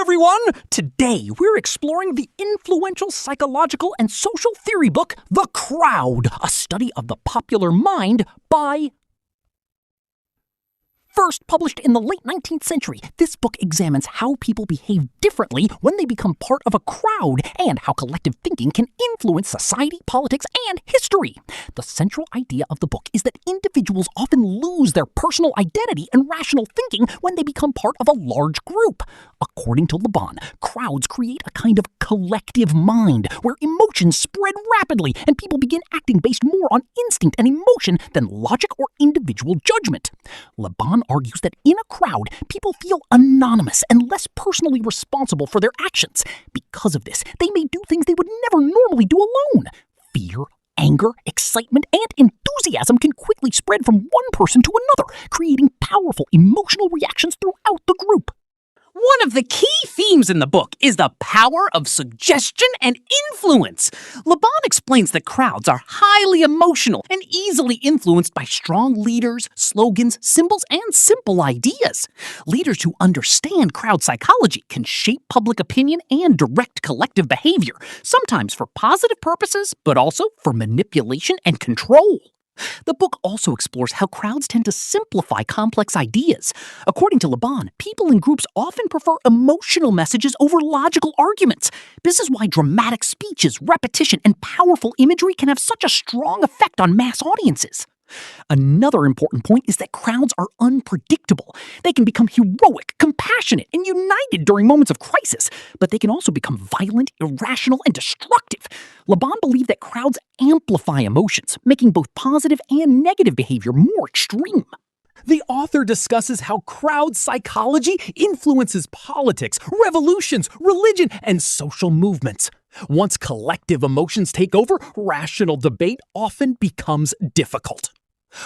everyone! Today, we're exploring the influential psychological and social theory book, The Crowd, a study of the popular mind by... First published in the late 19th century, this book examines how people behave differently when they become part of a crowd and how collective thinking can influence society, politics, and history. The central idea of the book is that individuals often lose their personal identity and rational thinking when they become part of a large group. According to Le Bon, crowds create a kind of collective mind where emotions spread rapidly and people begin acting based more on instinct and emotion than logic or individual judgment. Le Bon argues that in a crowd, people feel anonymous and less personally responsible for their actions. Because of this, they may do things they would never normally do alone. Fear, anger, excitement, and enthusiasm can quickly spread from one person to another, creating powerful emotional reactions throughout the group. One of the key themes in the book is the power of suggestion and influence. Le Bon explains that crowds are highly emotional and easily influenced by strong leaders, slogans, symbols, and simple ideas. Leaders who understand crowd psychology can shape public opinion and direct collective behavior, sometimes for positive purposes, but also for manipulation and control. The book also explores how crowds tend to simplify complex ideas. According to Le Bon, people in groups often prefer emotional messages over logical arguments. This is why dramatic speeches, repetition, and powerful imagery can have such a strong effect on mass audiences. Another important point is that crowds are unpredictable. They can become heroic, compassionate, and united during moments of crisis, but they can also become violent, irrational, and destructive. Le Bon believed that crowds amplify emotions, making both positive and negative behavior more extreme. The author discusses how crowd psychology influences politics, revolutions, religion, and social movements. Once collective emotions take over, rational debate often becomes difficult.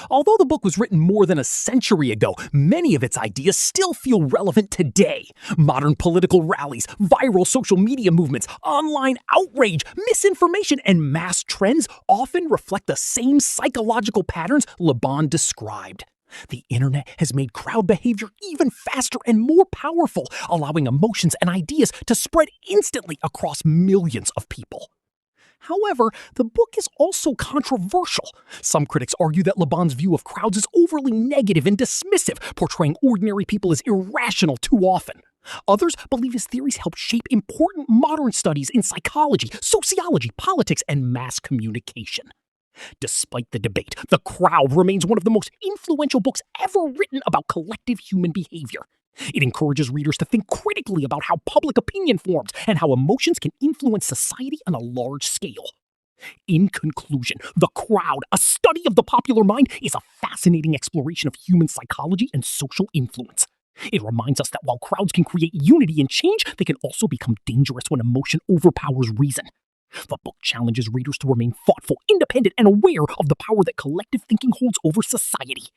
Although the book was written more than a century ago, many of its ideas still feel relevant today. Modern political rallies, viral social media movements, online outrage, misinformation, and mass trends often reflect the same psychological patterns Le Bon described. The internet has made crowd behavior even faster and more powerful, allowing emotions and ideas to spread instantly across millions of people. However, the book is also controversial. Some critics argue that Le Bon's view of crowds is overly negative and dismissive, portraying ordinary people as irrational too often. Others believe his theories help shape important modern studies in psychology, sociology, politics, and mass communication. Despite the debate, The Crowd remains one of the most influential books ever written about collective human behavior. It encourages readers to think critically about how public opinion forms and how emotions can influence society on a large scale. In conclusion, The Crowd, a study of the popular mind, is a fascinating exploration of human psychology and social influence. It reminds us that while crowds can create unity and change, they can also become dangerous when emotion overpowers reason. The book challenges readers to remain thoughtful, independent, and aware of the power that collective thinking holds over society.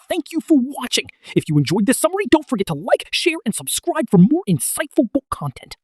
Thank you for watching. If you enjoyed this summary, don't forget to like, share, and subscribe for more insightful book content.